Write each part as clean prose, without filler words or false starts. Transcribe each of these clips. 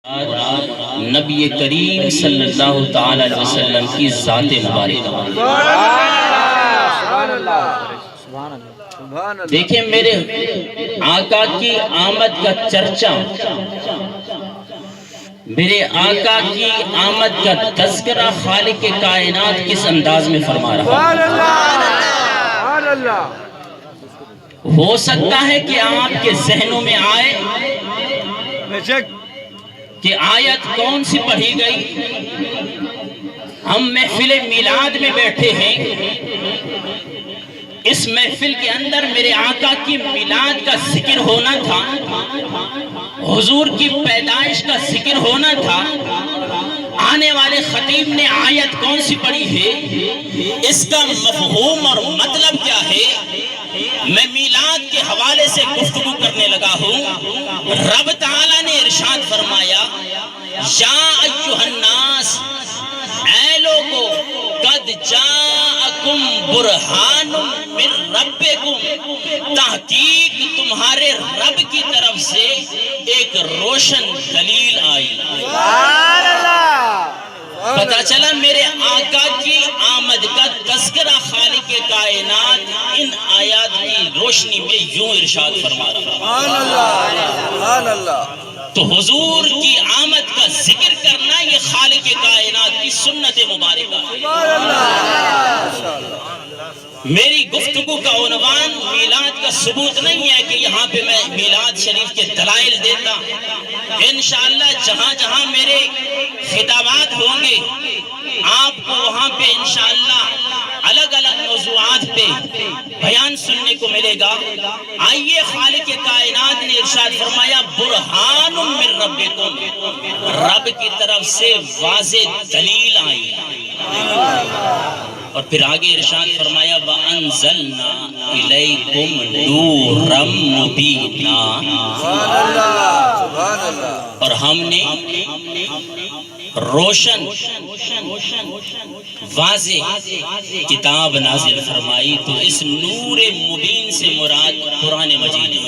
نبی کریم صلی اللہ تعالی علیہ وسلم کی ذات مبارکہ۔ دیکھیں میرے آقا کی آمد کا چرچا، میرے آقا کی آمد کا تذکرہ خالق کائنات کس انداز میں فرما رہا ہے۔ ہو سکتا ہے کہ آپ کے ذہنوں میں آئے کہ آیت کون سی پڑھی گئی۔ ہم محفل میلاد میں بیٹھے ہیں، اس محفل کے اندر میرے آقا کی میلاد کا ذکر ہونا تھا، حضور کی پیدائش کا ذکر ہونا تھا۔ آنے والے خطیب نے آیت کون سی پڑھی ہے، اس کا مفہوم اور مطلب کیا ہے، میں میلاد کے حوالے سے گفتگو کرنے لگا ہوں۔ رب تعالیٰ نے ارشاد فرمایا، یا ایھا الناس، اے لوگو، قد جاءکم برہان من ربکم، تحقیق تمہارے رب کی طرف سے ایک روشن دلیل آئی۔ پتہ چلا میرے آقا کی آمد کا تذکرہ خالق کائنات ان آیات کی روشنی میں یوں ارشاد فرما رہا۔ تو حضور کی آمد کا ذکر کرنا یہ خالق کائنات کی سنت مبارکہ ہے۔ میری گفتگو کا عنوان میلاد کا ثبوت نہیں ہے کہ یہاں پہ میں میلاد شریف کے دلائل دیتا۔ انشاءاللہ جہاں جہاں میرے خطابات ہوں گے آپ کو وہاں پہ انشاءاللہ الگ الگ موضوعات پہ بیان سننے کو ملے گا۔ آئیے خالق کائنات نے ارشاد فرمایا، برہان من ربکم، رب کی طرف سے واضح دلیل آئی۔ اور پھر آگے ارشاد فرمایا، وَأَنزَلْنَا إِلَيْكُمْ نُورًا مُبِينًا، اور ہم نے روشن واضح کتاب نازل فرمائی۔ تو اس نور مبین سے مراد قرآن مجید ہے۔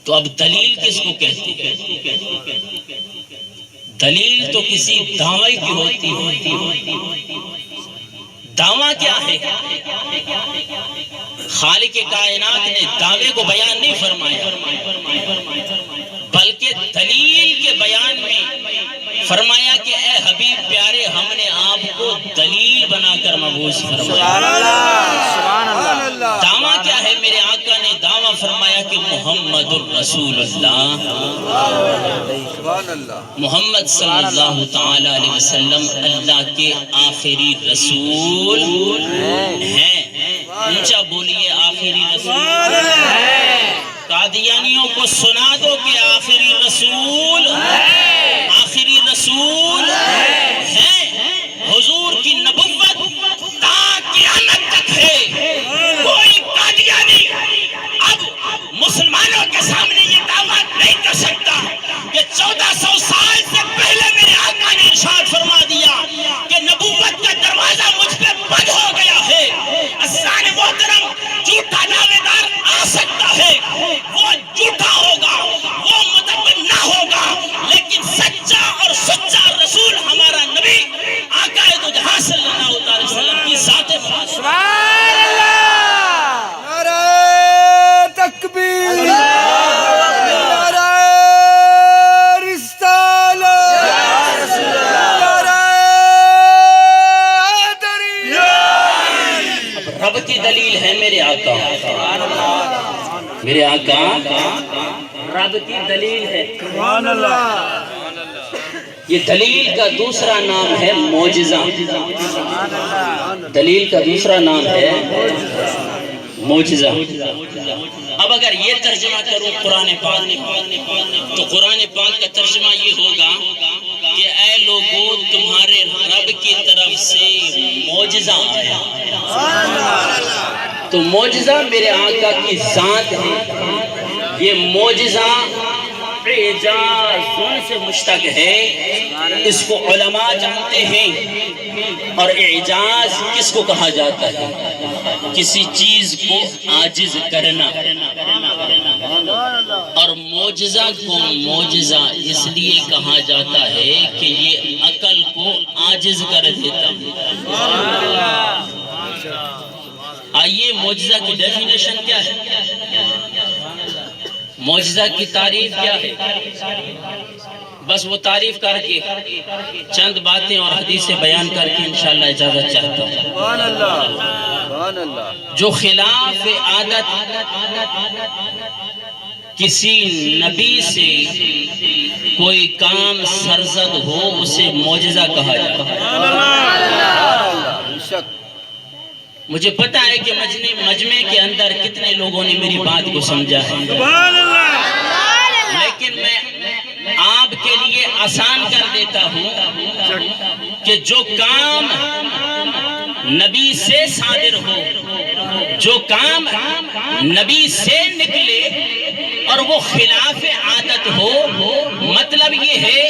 تو اب دلیل کس کو کہتے ہیں؟ دلیل تو کسی دعوے کی ہوتی ہے۔ دعویٰ کیا ہے؟ خالق کائنات نے دعوے کو بیان نہیں فرمایا، بلکہ دلیل کے بیان میں فرمایا کہ اے حبیب پیارے، ہم نے آپ کو دلیل بنا کر مبعوث فرمایا۔ دعویٰ کیا ہے؟ میرے آقا نے دعویٰ فرمایا کہ محمد الرسول اللہ، محمد صلی اللہ تعالی علیہ وسلم اللہ کے آخری رسول ہیں۔ اونچا بولیے، آخری رسول ہیں۔ قادیانیوں کو سنا دو کہ آخری رسول ہے، آخری رسول ہے۔ حضور کی نبوت تا قیامت تک ہے۔ کوئی قادیانی اب مسلمانوں کے سامنے یہ دعویٰ نہیں کر سکتا کہ 1400 سال سے پہلے میرے آقا نے ارشاد فرما دیا کہ نبوت کا دروازہ مجھ پہ بند ہو گیا ہے۔ اذان محترم، جھوٹا دعوے دار آ سکتا ہے، وہ جھوٹا ہوگا، وہ متبن نہ ہوگا، لیکن سچا اور سچا رسول ہمارا نبی آقا دو جہاں صلی اللہ علیہ وسلم کی ذات مبارک۔ نعرہ تکبیر، نعرہ رسالت، نعرہ حیدری۔ رب کی دلیل ہے میرے آقا، میرے آقا رب کی دلیل ہے۔ یہ دلیل کا دوسرا نام ہے معجزہ۔ دلیل کا دوسرا نام ہے معجزہ۔ اب اگر یہ ترجمہ کروں قرآن پاک تو قرآن پاک کا ترجمہ یہ ہوگا کہ اے لوگو، تمہارے رب کی طرف سے معجزہ آیا۔ تو معجزہ میرے آقا کی ذات ہے۔ یہ معجزہ اعجاز سے مشتق ہے، اس کو علماء جانتے ہیں۔ اور اعجاز کس کو کہا جاتا ہے؟ کسی چیز کو عاجز کرنا، اور معجزہ کو معجزہ اس لیے کہا جاتا ہے کہ یہ عقل کو عاجز کر دیتا ہے۔ آئیے معجزہ کی ڈیفینیشن کیا ہے؟ معجزہ کی تعریف کیا ہے؟ بس وہ تعریف کر کے چند باتیں اور حدیثیں بیان کر کے انشاءاللہ اجازت چاہتا ہوں۔ سبحان اللہ، سبحان اللہ۔ جو خلاف عادت کسی نبی سے کوئی کام سرزد ہو اسے معجزہ کہا جاتا ہے۔ مجھے پتا ہے کہ مجمع کے اندر کتنے لوگوں نے میری بات کو سمجھا ہے، لیکن میں آپ کے لیے آسان کر دیتا ہوں کہ جو کام نبی سے صادر ہو، جو کام نبی سے نکلے اور وہ خلاف عادت ہو، مطلب یہ ہے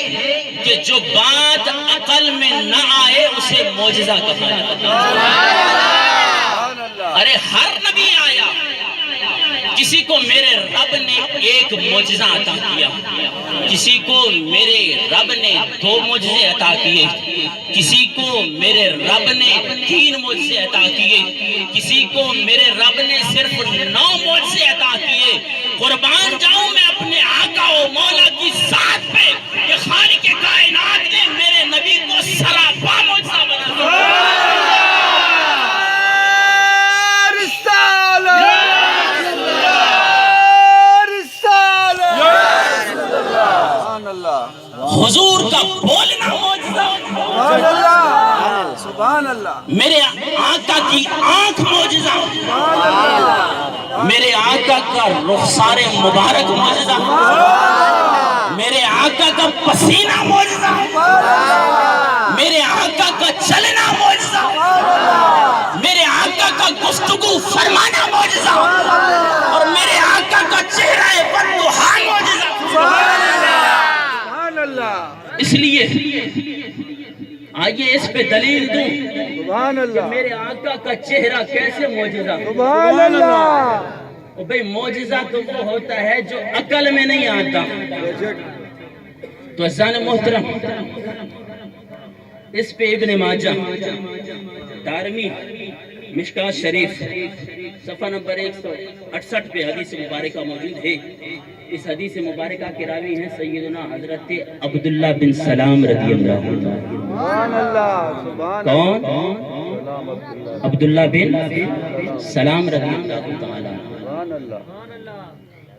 کہ جو بات عقل میں نہ آئے اسے معجزہ کہا جاتا ہے۔ ارے ہر نبی آیا، کسی کو میرے رب نے ایک معجزہ عطا کیا، کسی کو میرے رب نے 2 معجزے عطا کیے، کسی کو میرے رب نے 3 معجزے عطا کیے، کسی کو میرے رب نے صرف 9 معجزے عطا کیے۔ قربان جاؤں میں اپنے آقا و مولا کی ذات پہ کہ خالق کائنات نے میرے نبی کو سراپا معجزہ بنا دیا۔ حضور کا بولنا معجزہ، سبحان اللہ، سبحان اللہ۔ میرے آقا کی آنکھ معجزہ، میرے آقا کا رخسار مبارک معجزہ، میرے آقا کا پسینہ معجزہ، میرے آقا کا چلنا معجزہ، میرے آقا کا گفتگو فرمانا معجزہ، اور میرے آقا کا چہرہ بددہا معجزہ۔ اس لیے آئیے اس پہ دلیل دوں کہ میرے آقا کا چہرہ کیسے معجزہ۔ سبحان اللہ۔ بھئی معجزہ تو وہ ہوتا ہے جو عقل میں نہیں آتا۔ تو عزیزان محترم، اس پہ ابن ماجہ، دارمی، مشکاۃ شریف، صفحہ نمبر 168 پہ حدیث مبارکہ موجود ہے۔ اس حدیث مبارکہ کے راوی ہیں سیدنا حضرت عبداللہ بن سلام رضی اللہ عنہ۔ سبحان اللہ، سبحان کون؟ عبداللہ بن سلام رضی اللہ عنہ۔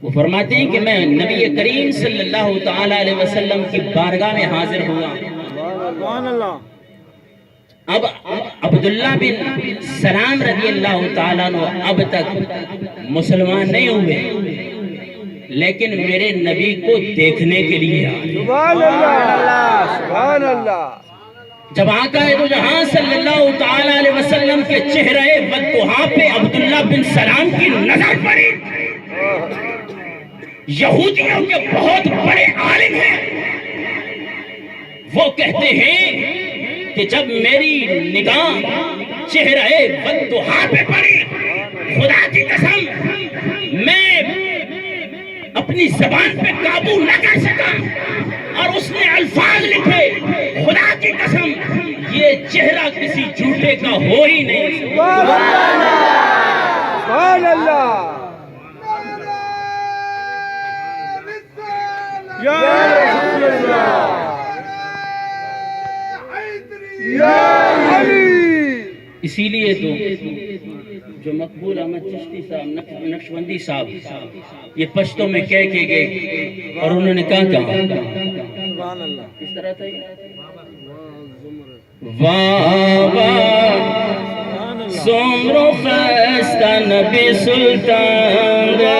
وہ فرماتے ہیں کہ میں نبی کریم صلی اللہ تعالی علیہ وسلم کی بارگاہ میں حاضر ہوا۔ سبحان اللہ۔ اب عبداللہ بن سلام رضی اللہ تعالیٰ عنہ اب تک مسلمان نہیں ہوئے، لیکن میرے نبی کو دیکھنے کے لیے آئے۔ سبحان اللہ، سبحان اللہ۔ جب آقا دو جہاں صلی اللہ تعالیٰ علیہ وسلم کے چہرے بددہا پہ عبداللہ بن سلام کی نظر پڑی، یہودیوں کے بہت بڑے عالم ہیں، وہ کہتے ہیں کہ جب میری نگاہ چہرے بددہا پہ پڑی، خدا کی قسم میں اپنی زبان پہ قابو نہ کر سکا اور اس نے الفاظ لکھے، خدا کی قسم یہ چہرہ کسی جھوٹے کا ہو ہی نہیں۔ سبحان اللہ، یا رسول اللہ، یا علی۔ اسی لیے تو جو مقبول احمد چشتی صاحب، نقشبندی صاحب، یہ پشتوں میں کہہ کے گئے اور انہوں نے کہا سبحان اللہ۔ اس طرح تھا واہ واہ سمرو خستہ نبی سلطان دے،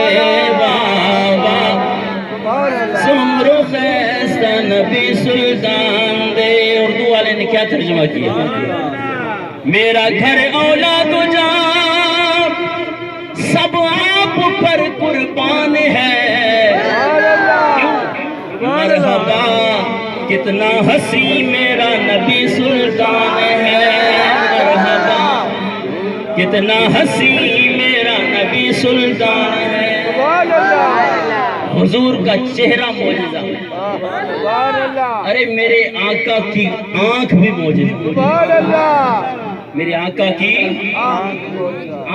واہ واہ سمرو خستہ نبی سلطان دے۔ اردو والے نے کیا ترجمہ کیا؟ میرا گھر اولاد و جان سب آپ پر قربان ہے، مرحبا کتنا ہنسی میرا نبی سلطان ہے، مرحبا کتنا ہنسی میرا نبی سلطان ہے۔ حضور کا چہرہ معجزہ، سبحان اللہ، ارے میرے آقا کی آنکھ بھی معجزہ، سبحان اللہ، میرے آقا کی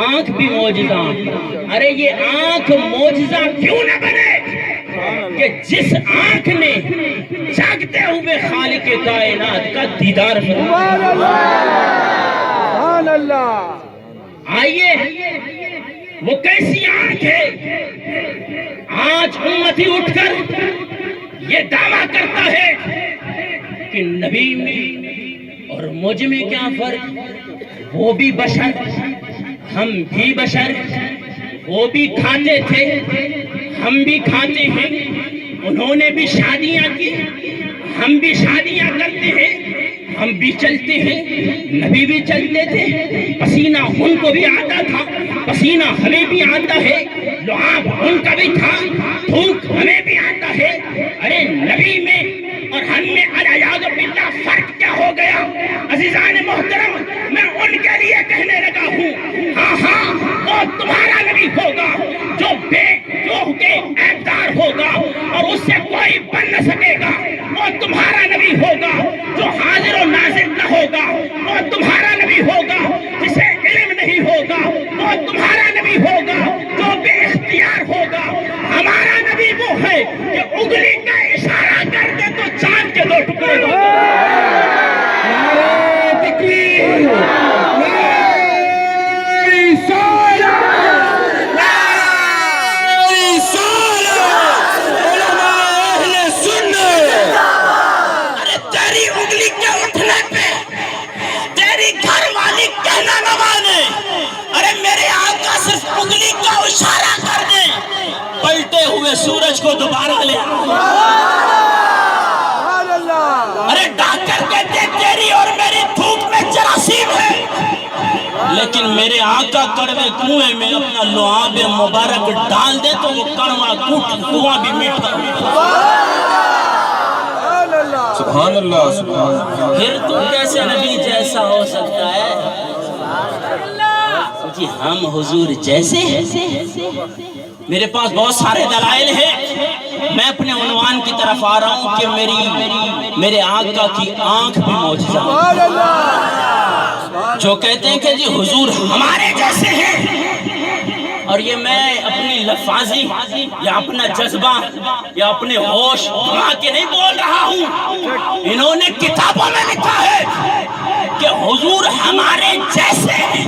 آنکھ بھی معجزہ۔ ارے یہ آنکھ معجزہ کیوں نہ بنے کہ جس آنکھ نے جاگتے ہوئے خالق کائنات کا دیدار سبحان فرمایا۔ اللہ، سبحان اللہ، آئیے وہ کیسی آنکھ ہے؟ آج امتی اٹھ کر یہ دعویٰ کرتا ہے کہ نبی میں اور مجھ میں کیا فرق؟ وہ بھی بشر، ہم بھی بشر، وہ بھی کھاتے تھے، ہم بھی کھاتے ہیں، انہوں نے بھی شادیاں کی، ہم بھی شادیاں کرتے ہیں، ہم بھی چلتے ہیں، نبی بھی چلتے تھے، پسینہ ان کو بھی آتا تھا، پسینہ ہمیں بھی آتا ہے، لعاب ان کا بھی تھا، تھوک ہمیں بھی آتا ہے۔ ارے نبی میں اور ہم میں الیاذ باللہ فرق کیا ہو گیا؟ عزیزان محترم، میں ان کے لیے کہنے لگا ہوں، ہاں ہاں وہ تمہارا نبی ہوگا جو بے جوہ کے عیبدار ہوگا اور اس سے کوئی بن نہ سکے گا، وہ تمہارا نبی ہوگا جو حاضر و ناظر نہ ہوگا، وہ تمہارا نبی ہوگا جسے علم نہیں ہوگا، وہ تمہارا نبی ہوگا جو بے اختیار ہوگا۔ ہمارا نبی وہ ہے کہ انگلی کا اشارہ کر دے تو چاند کے دو ٹکڑے ہو گئے۔ نعرہ تکبیر، نعرہ رسالت، نعرہ رسالت، علماء اہل سنت۔ ارے تیری انگلی کے اٹھنے پہ تیری گھر والی کہنا نہ مانے، ارے میرے آقا صرف انگلی کا اشارہ کر دیں، پلٹے ہوئے سورج کو دوبارہ لے آؤ۔ سبحان اللہ، ارے ڈاکٹر کہتے تیری اور میری تھوک میں جراثیم ہے، لیکن میرے آقا کڑوے کنویں میں اپنا لعاب مبارک ڈال دے تو وہ کڑوا کنواں بھی میٹھا ہوگا۔ سبحان اللہ، سبحان اللہ، پھر تو کیسے نبی جیسا ہو سکتا ہے؟ جی ہم حضور جیسے ہیں؟ میرے پاس بہت سارے دلائل ہیں، میں اپنے عنوان کی طرف آ رہا ہوں کہ میرے آقا کی آنکھ بھی معجزہ ہے۔ سبحان اللہ، جو کہتے ہیں کہ جی حضور ہمارے جیسے ہیں، اور یہ میں اپنی لفاظی یا اپنا جذبہ یا اپنے ہوش بنا کے نہیں بول رہا ہوں، انہوں نے کتابوں میں لکھا ہے کہ حضور ہمارے جیسے ہیں۔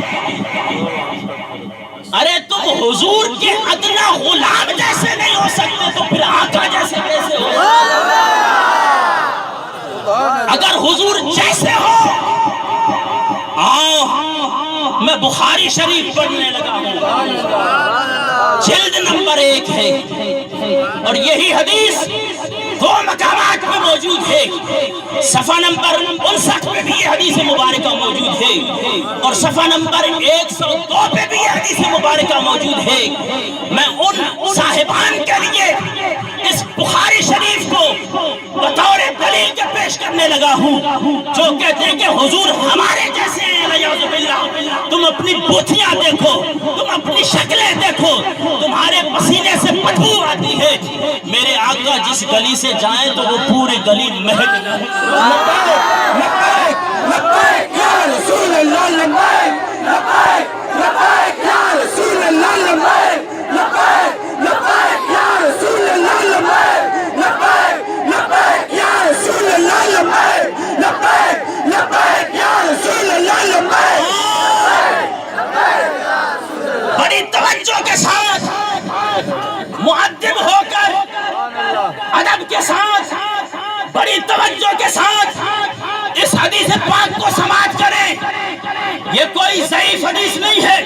ارے تم حضور کے ادنا غلام جیسے نہیں ہو سکتے تو پھر آقا جیسے کیسے ہو؟ اگر حضور جیسے ہو، آؤ میں بخاری شریف پڑھنے لگا ہوں، جلد نمبر 1 ہے، اور یہی حدیث 2 مقامات میں موجود ہے۔ صفحہ نمبر 59 پہ بھی یہ حدیث مبارکہ موجود ہے، اور صفحہ نمبر 102 پہ بھی یہ حدیث مبارکہ موجود ہے۔ میں ان صاحبان کے لیے اس بخاری شریف کو بطور دلیل کے پیش کرنے لگا ہوں جو کہتے ہیں کہ حضور ہمارے جیسے ہیں۔ الیاذ باللہ، تم اپنی بوتھیاں دیکھو، تم اپنی شکلیں دیکھو، تمہارے پسینے سے بدبو آتی ہے، میرے آقا جس گلی سے جائیں تو وہ پوری گلی مہک جائے۔ لبیک لبیک یا رسول اللہ، لبیک لبیک لبیک یا رسول اللہ، لبیک لبیک لبیک یا رسول اللہ، لبیک لبیک لبیک یا رسول اللہ، لبیک لبیک لبیک یا رسول اللہ، لبیک۔ بڑی توجہ کے ساتھ مؤدب ہو کر، ادب کے ساتھ، بڑی توجہ کے ساتھ اس حدیث پاک کو سماعت کریں۔ یہ کوئی ضعیف حدیث نہیں ہے،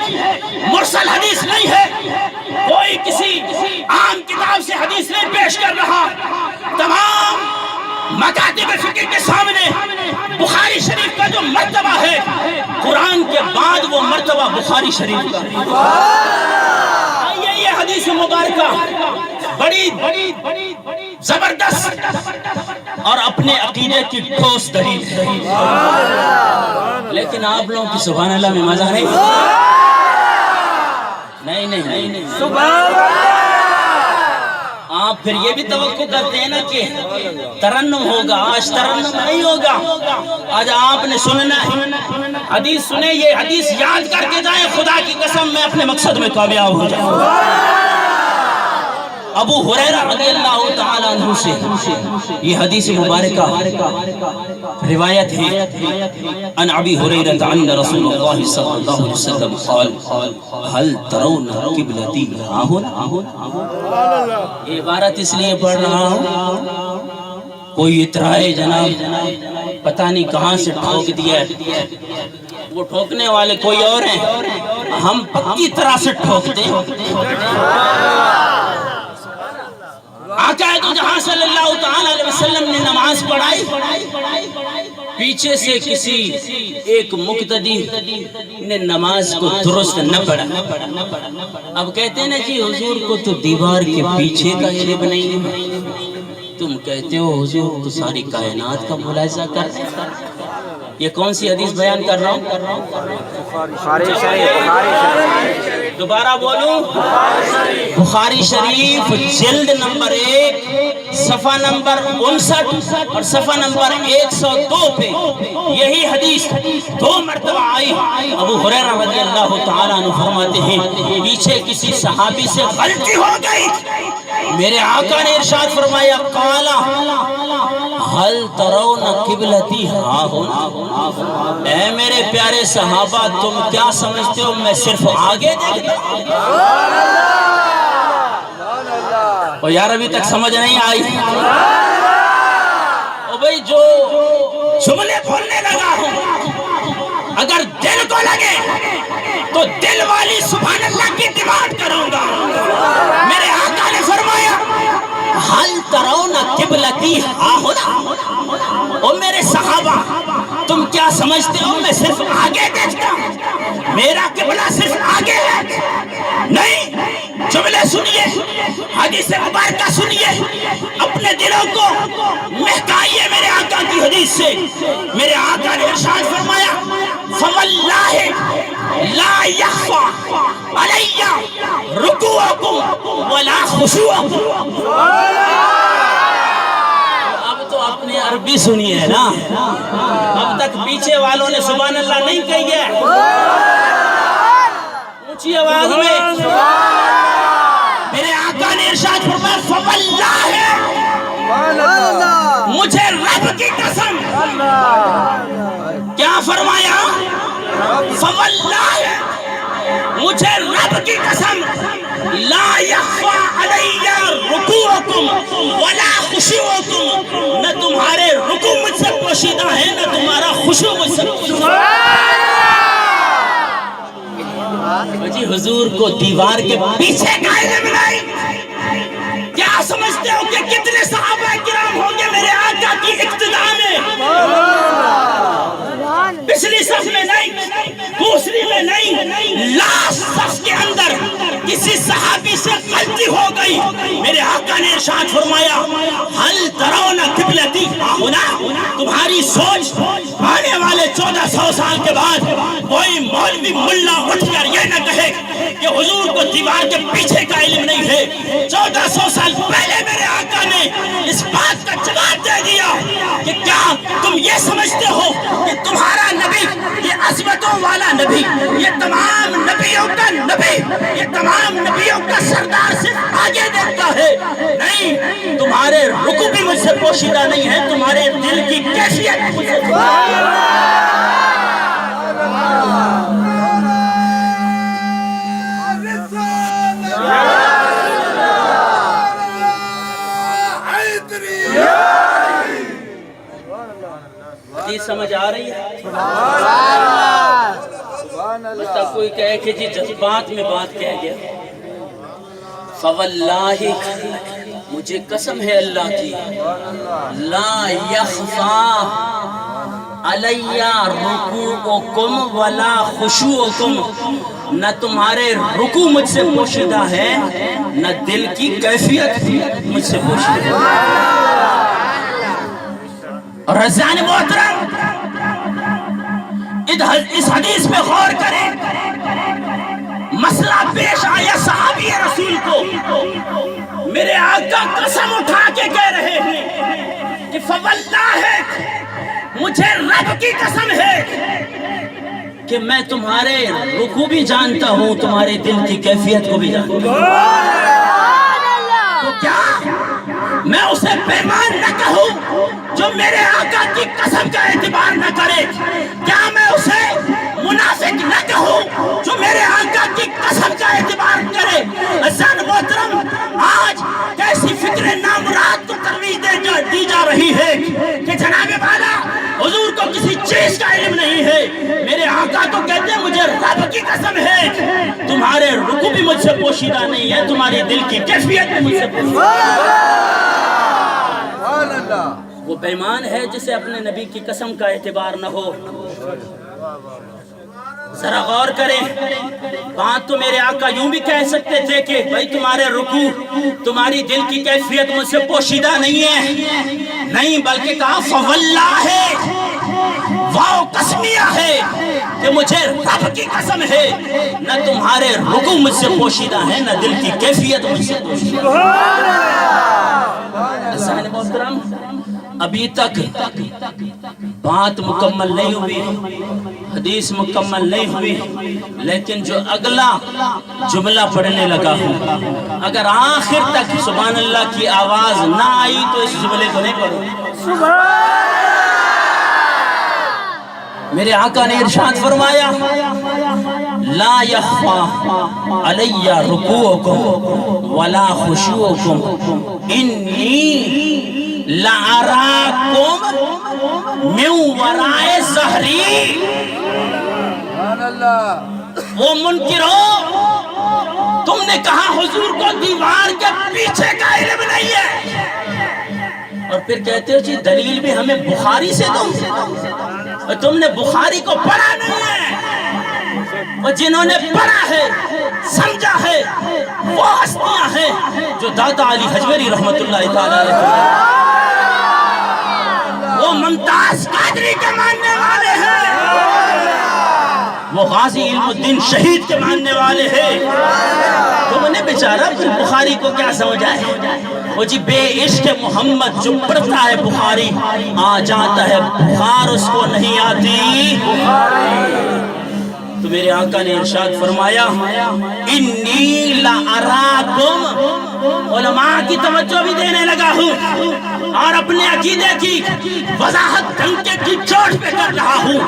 مرسل حدیث نہیں ہے، کوئی کسی عام کتاب سے حدیث نہیں پیش کر رہا، تمام مکاتب فقہ کے سامنے بخاری شریف کا جو مرتبہ ہے، قرآن کے بعد وہ مرتبہ بخاری شریف کا۔ آئیے یہ حدیث مبارکہ بڑی زبردست اور اپنے عقیدے کی ٹھوس دلیل ہے، لیکن آپ لوگوں کی سبحان اللہ میں مزہ نہیں، نہیں۔ سبحان اللہ، آپ پھر یہ بھی توقع کرتے ہیں نا کہ ترنم ہوگا، آج ترنم نہیں ہوگا، آج آپ نے سننا ہے حدیث سنے، یہ حدیث یاد کر کے جائیں، خدا کی قسم میں اپنے مقصد میں کامیاب ہو جاؤں۔ ابو ہریرہ رضی اللہ تعالیٰ عنہ سے یہ حدیث مبارکہ روایت ہے، ان ابی ہریرہ ان رسول اللہ صلی اللہ علیہ وسلم قال هل ترون قبلتی ہاں یہ عبارت اس لیے پڑھ رہا ہوں کوئی اترائے جناب پتہ نہیں کہاں سے ٹھوک دیا ہے، وہ ٹھوکنے والے کوئی اور ہیں، ہم پکی طرح سے ٹھوکتے آقا تو جہاں صلی اللہ تعالیٰ علیہ وسلم نے نماز پڑھائی، پیچھے سے کسی ایک مقتدی نے نماز کو درست نہ پڑھا، اب کہتے ہیں نا جی حضور کو تو دیوار کے پیچھے کا علم نہیں ہے، تم کہتے ہو حضور تو ساری کائنات کا ملاحظہ کرتے ہیں۔ یہ کون سی حدیث بیان کر رہا ہوں؟ دوبارہ بولوں، بخاری شریف جلد نمبر 1 صفحہ نمبر 59 اور صفحہ نمبر 102 پہ یہی حدیث 2 مرتبہ آئی۔ ابو ہریرہ رضی اللہ تعالیٰ عنہ فرماتے ہیں پیچھے کسی صحابی سے غلطی ہو گئی، میرے آقا نے ارشاد فرمایا قالا هل ترون قبلتی ہاں اے میرے پیارے صحابہ تم کیا سمجھتے ہو میں صرف آگے دیکھتا ہوں؟ اور یار ابھی تک سمجھ نہیں آئی، او بھئی جو جملے بولنے لگا ہوں اگر دل کو لگے تو دل والی سبحان اللہ کی ڈیمانڈ کروں گا۔ میرے آقا نے فرمایا حل ترون قبلتی ہاں او میرے صحابہ تم کیا سمجھتے ہو میں صرف آگے دیکھتا ہوں، میرا قبلہ صرف آگے ہے؟ نہیں، جملے سنیے، حدیث مبارکہ سنیے، اپنے دلوں کو مہکائیے میرے آقا کی حدیث سے۔ میرے آقا نے ارشاد فرمایا فواللہ لا یخفی علی رکوعکم ولا خشوعکم۔ اب تو اپنے عربی سنیے ہے نا، اب تک پیچھے والوں نے سبحان اللہ نہیں کہی ہے، اونچی آواز میں میرے آقا نے ارشاد فرمایا فواللہ مجھے رب کی قسم، کیا فرمایا؟ فواللہ مجھے رب کی قسم لا یخفی علی رکوعکم ولا خشوعکم، نہ تمہارے رکوع مجھ سے پوشیدہ ہے نہ تمہارا خشوع مجھ سے پوشیدہ ہے۔ جی حضور کو دیوار کے پیچھے کا علم نہیں، کیا سمجھتے ہو کہ کتنے صحابہ کرام ہوں گے میرے آقا کی اقتداء میں؟ پچھلی صف میں نہیں، دوسری میں نہیں، لاسٹ صف کے اندر کسی صحابی سے غلطی ہو گئی، میرے آقا نے ارشاد فرمایا حل ترون قبلتی ہنا، تمہاری سوچ آنے والے 1400 سال کے بعد کوئی مولوی ملا اٹھ کر یہ نہ کہے کہ حضور کو دیوار کے پیچھے کا علم نہیں ہے۔ 1400 سال پہلے میرے آقا نے اس بات کا جواب دے دیا کہ کیا تم یہ سمجھتے ہو کہ تمہارا نبی یہ عظمتوں والا نبی، یہ تمام نبیوں کا نبی، یہ تمام نبیوں کا سردار صرف آگے دیکھتا ہے؟ نہیں، تمہارے رکوع بھی مجھ سے پوشیدہ نہیں ہے، تمہارے دل کی کیفیت مجھ سے حدیث سمجھ آ رہی ہے؟ بتا کوئی کہے کہ جی جذبات میں بات کہہ گیا، فواللہ مجھے قسم ہے اللہ کی لا یخفی علی رکوعکم ولا خشوعکم، نہ تمہارے رکوع مجھ سے پوشیدہ ہے نہ دل کی کیفیت مجھ سے پوشیدہ ہے۔ اور رضان محترم اس حدیث پہ غور کریں، مسئلہ پیش آیا صحابی رسول کو، میرے آقا قسم اٹھا کے کہہ رہے ہیں کہ فواللہ مجھے رب کی قسم ہے کہ میں تمہارے رکوع بھی جانتا ہوں، تمہارے دل کی کیفیت کو بھی جانتا ہوں۔ تو کیا میں اسے بےمان نہ کہوں جو میرے آقا کی قسم کا اعتبار نہ کرے؟ کیا میں اسے منافق نہ کہوں جو میرے آقا کی قسم کا اعتبار کرے؟ عزیزان محترم، آج کیسی فکر نامراد کو ترویج دی جا رہی ہے کہ جناب والا حضور کو کسی چیز کا علم نہیں ہے۔ میرے آقا تو کہتے ہیں مجھے رب کی قسم ہے تمہارے رکوع بھی مجھ سے پوشیدہ نہیں ہے، تمہاری دل کی کیفیت بھی مجھ سے پوشیدہ ہے۔ وہ بے ایمان ہے جسے اپنے نبی کی قسم کا اعتبار نہ ہو۔ ذرا غور کریں، بات تو میرے آقا یوں بھی کہہ سکتے تھے کہ بھائی تمہارے رکوع، تمہاری دل کی کیفیت مجھ سے پوشیدہ نہیں ہے، نہیں، بلکہ کہا فواللہ ہے، واو قسمیہ ہے کہ مجھے رب کی قسم ہے نہ تمہارے رکوع مجھ سے پوشیدہ ہے نہ دل کی کیفیت مجھ سے پوشیدہ ہے۔ محترم، ابھی تک بات مکمل نہیں ہوئی، حدیث مکمل نہیں ہوئی، لیکن جو اگلا جملہ پڑھنے لگا ہوں اگر آخر تک سبحان اللہ کی آواز نہ آئی تو اس جملے کو نہیں پڑھوں۔ میرے آقا نے ارشاد فرمایا لا یخفی علی رکوعکم ولا خشوعکم انی لَأَرَاكُمْ مِنْ وَرَائِ ظَهْرِي۔ وہ منکرو، تم نے کہا حضور کو دیوار کے پیچھے کا علم نہیں ہے، اور پھر کہتے ہو جی دلیل بھی ہمیں بخاری سے دو، اور تم نے بخاری کو پڑھا نہیں ہے۔ اور جنہوں نے پڑھا ہے، سمجھا ہے، وہ ہستیاں ہیں جو دادا علی حجویری رحمت اللہ تعالی علیہ، وہ ممتاز قادری کے ماننے والے ہیں، وہ غازی علم الدین شہید کے ماننے والے ہیں۔ تم نے بیچارہ بخاری کو کیا سمجھا ہے؟ وہ جی بے عشق محمد جو پڑھتا ہے بخاری آ جاتا ہے بخار، اس کو نہیں آتی۔ تو میرے آقا نے ارشاد فرمایا انی لَأَرَاكُمْ، علماء کی توجہ بھی دینے لگا ہوں اور اپنے عقیدے کی وضاحت ڈنکے کی چوٹ پہ کر رہا ہوں۔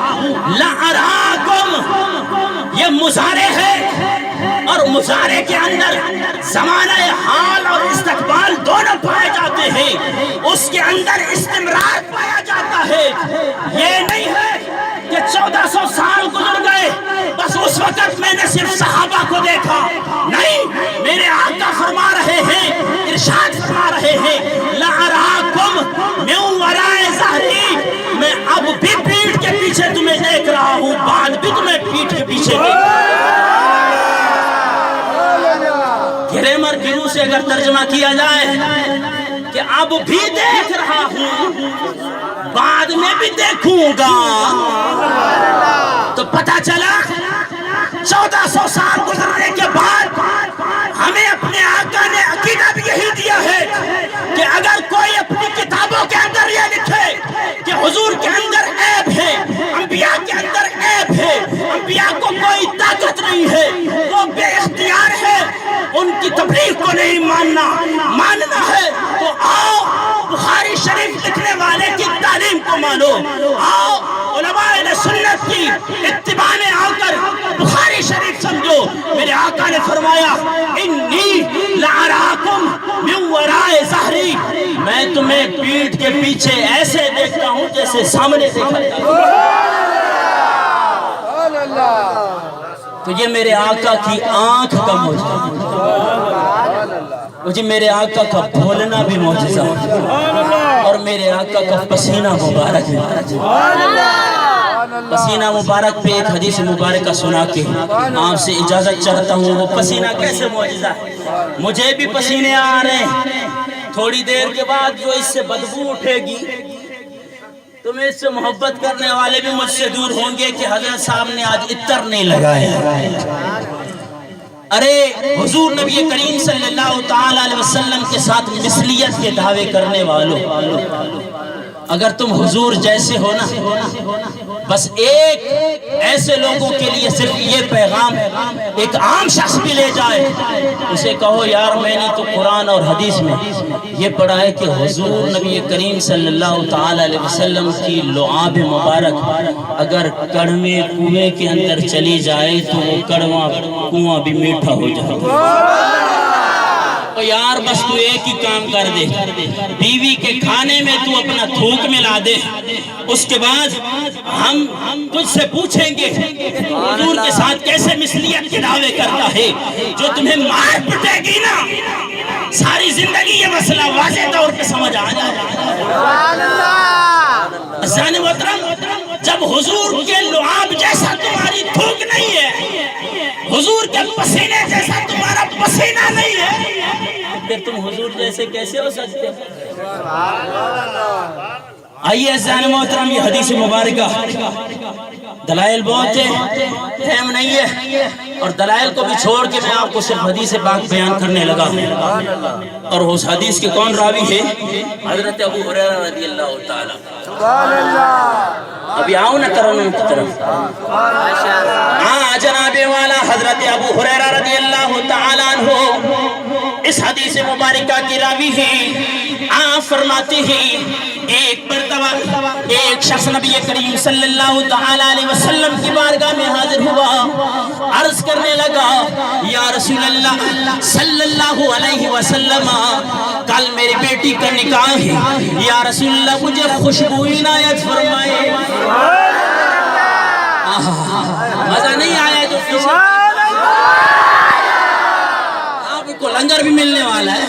لَأَرَاكُمْ یہ مضارع ہے، اور مضارع کے اندر زمانہ حال اور استقبال دونوں پائے جاتے ہیں، اس کے اندر استمرار پایا جاتا ہے۔ یہ نہیں ہے کہ 1400 سال گزر گئے بس اس وقت میں نے صرف صحابہ کو دیکھا، نہیں، میرے آقا فرما رہے ہیں، ارشاد فرما رہے ہیں لَأَرَاكُمْ مِنْ وَرَائِ ظَهْرِي، میں اب بھی پیٹھ کے پیچھے تمہیں دیکھ رہا ہوں، بعد بھی تمہیں پیٹھ کے پیچھے دیکھ رہا ہوں۔ گریمر گرو سے اگر ترجمہ کیا جائے کہ اب بھی دیکھ رہا ہوں بعد میں بھی دیکھوں گا، تو پتہ چلا 1400 سال گزرنے کے بعد ہمیں اپنے آقا نے عقیدہ بھی یہی دیا ہے کہ اگر کوئی اپنی کتابوں کے اندر یہ لکھے کہ حضور کے اندر عیب ہے، انبیاء کے اندر عیب ہے، انبیاء کو کوئی طاقت نہیں ہے، وہ بے اختیار ہے، ان کی تبلیغ کو نہیں ماننا ہے، تو آؤ بخاری شریف لکھنے والے کی تعلیم کو مانو، آؤ علماء سنت کی اتباع میں آ کر بخاری شریف سمجھو۔ میرے آقا نے فرمایا انی لَأَرَاكُمْ مِنْ وَرَائِ ظَهْرِي، میں تمہیں پیٹھ کے پیچھے ایسے دیکھتا ہوں جیسے سامنے دیکھا جاتا۔ تو یہ میرے آقا کی آنکھ کا معجزہ، وہ جی میرے آقا کا بولنا بھی معجزہ، اور میرے آقا کا پسینہ مبارک بھی۔ پسینہ مبارک پہ ایک حدیث مبارکہ سنا کے آپ سے اجازت چاہتا ہوں۔ وہ پسینہ کیسے معجزہ ہے؟ مجھے بھی پسینے آ رہے ہیں، تھوڑی دیر کے بعد جو اس سے بدبو اٹھے گی تو میں اس سے محبت کرنے والے بھی مجھ سے دور ہوں گے کہ حضرت صاحب نے آج عطر نہیں لگایا۔ ارے حضور نبی کریم صلی اللہ تعالی علیہ وسلم کے ساتھ مثلیت کے دعوے کرنے والوں، اگر تم حضور جیسے ہو نا، بس ایک ایسے لوگوں کے لیے صرف یہ پیغام ایک عام شخص بھی لے جائے، اسے کہو یار میں نے تو قرآن اور حدیث میں یہ پڑھا ہے کہ حضور نبی کریم صلی اللہ تعالی علیہ وسلم کی لعاب مبارک اگر کڑوے کنویں کے اندر چلی جائے تو وہ کڑواں کنواں بھی میٹھا ہو جائے۔ تو یار بس تو ایک ہی کام کر دے، بیوی کے کھانے میں تو اپنا تھوک ملا دے، اس کے بعد ہم تجھ سے پوچھیں گے حضور کے ساتھ کیسے مثلیت کے دعوے کرتا ہے، جو تمہیں مار پٹے گی نا ساری زندگی یہ مسئلہ واضح طور پہ سمجھ آ جائے۔ عزیزان محترم، جب حضور کے لعاب جیسا تمہاری تھوک نہیں ہے، حضور کے پسینے جیسا تمہارا پسینہ نہیں ہے، پھر تم حضور جیسے کیسے ہو سکتے؟ آئیے عزیزان محترم، یہ حدیث مبارکہ دلائل بہت ہے، ٹائم نہیں ہے، اور دلائل کو بھی چھوڑ کے میں آپ کو صرف حدیث پاک بیان کرنے لگا ہوں، اور اس حدیث کے کون راوی ہے؟ حضرت ابو ہریرہ رضی اللہ تعالیٰ۔ ابھی آؤ نا کرن کی طرف، جناب والا حضرت ابو ہریرہ رضی اللہ تعالیٰ عنہ اس حدیث مبارکہ کی راوی ہیں۔ آپ فرماتے ہیں ایک مرتبہ ایک شخص نبی کریم صلی اللہ تعالیٰ علیہ وسلم کی بارگاہ میں حاضر ہوا، عرض کرنے لگا یا رسول اللہ صلی اللہ علیہ وسلم، کل میری بیٹی کا نکاح ہے، یا رسول اللہ مجھے خوشبو عنایت فرمائے۔ مزہ نہیں آیا جو آپ کو لنگر بھی ملنے والا ہے۔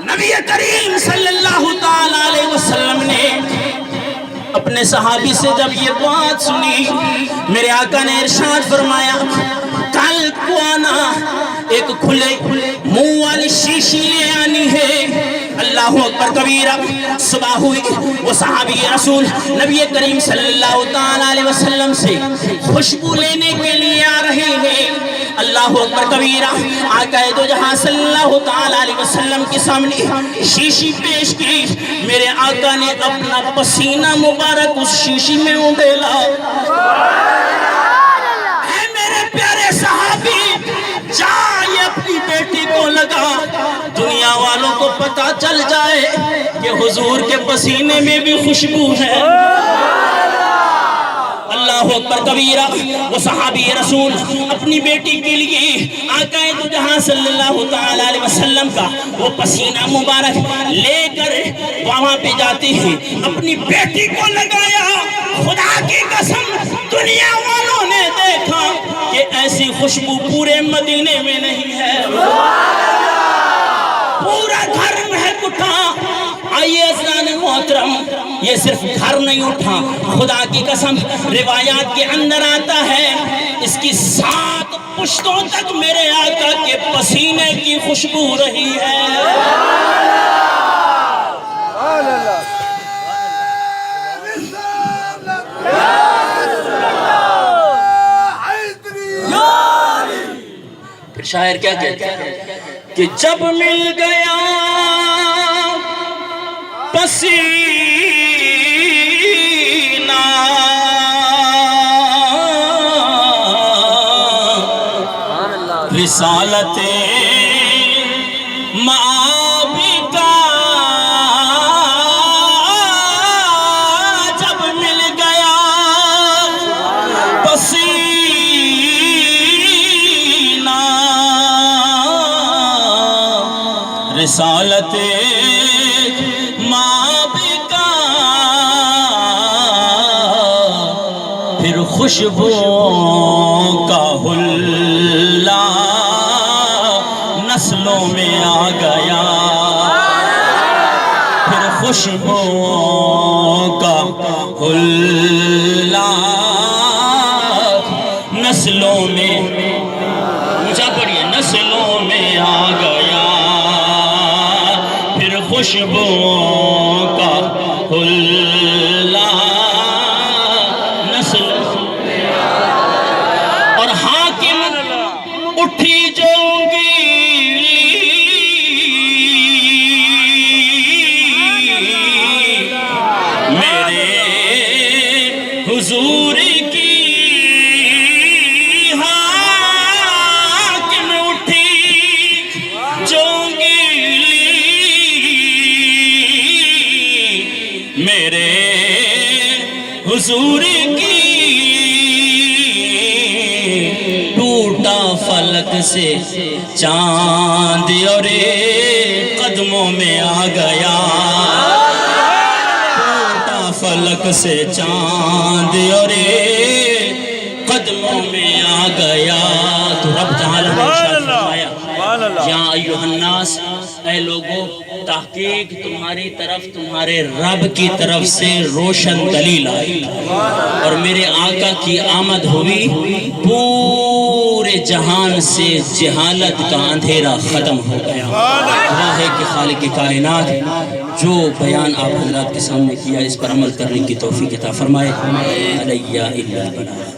نبی کریم صلی اللہ تعالیٰ علیہ وسلم نے اپنے صحابی سے جب یہ بات سنی، میرے آقا نے ارشاد فرمایا کل کو آنا، ایک کھلے منہ والی شیشی لے آنی ہے۔ اللہ اکبر کبیرہ، صبح ہوئی، وہ صحابی رسول نبی کریم صلی اللہ تعالیٰ علیہ وسلم سے خوشبو لینے کے لیے آ رہے ہیں۔ اللہ اکبر کبیرہ، آقا دو جہاں صلی اللہ تعالیٰ علیہ وسلم کے سامنے شیشی پیش کی، میرے آقا نے اپنا پسینہ مبارک اس شیشی میں اڈیلا۔ اے میرے پیارے صحابی، جائے اپنی بیٹی کو لگا، دنیا والوں کو پتا چل جائے کہ حضور کے پسینے میں بھی خوشبو ہے۔ اللہ اکبر کبیرہ، وہ صحابی رسول اپنی بیٹی کے لیے آقا دو جہاں صلی اللہ تعالیٰ علیہ وسلم کا وہ پسینہ مبارک لے کر وہاں پہ جاتے ہیں، اپنی بیٹی کو لگایا۔ خدا کی قسم دنیا والوں نے دیکھا کہ ایسی خوشبو پورے مدینے میں نہیں ہے، پورا گھر مہک اٹھا۔ آئیے عزیزان محترم، یہ صرف گھر نہیں اٹھا، خدا کی قسم روایات کے اندر آتا ہے اس کی 7 پشتوں تک میرے آقا کے پسینے کی خوشبو رہی ہے۔ پھر شاعر کیا کہتے ہیں کہ جب مل گیا پسینہ رسالت مآب کا، جب مل گیا پسینہ رسالت خوشبو کا حلہ نسلوں میں آ گیا، پھر خوشبو کا حلہ نسلوں میں، اونچا پڑھیے، نسلوں میں آ گیا، پھر خوشبو کا حلہ حضور کی ٹوٹا فلک سے چاند اور قدموں میں آ گیا ٹوٹا فلک سے چاند اور قدموں میں آ گیا تو رب تعالیٰ نے ارشاد فرمایا یا ایھا الناس اے لوگو تحقیق تمہاری طرف تمہارے رب کی طرف سے روشن دلیل آئی اور میرے آقا کی آمد ہوئی پورے جہان سے جہالت کا اندھیرا ختم ہو گیا اللہ ہے کہ خالق کائنات جو بیان آپ حضرات کے سامنے کیا اس پر عمل کرنے کی توفیق عطا فرمائے علیہ الا البلاغ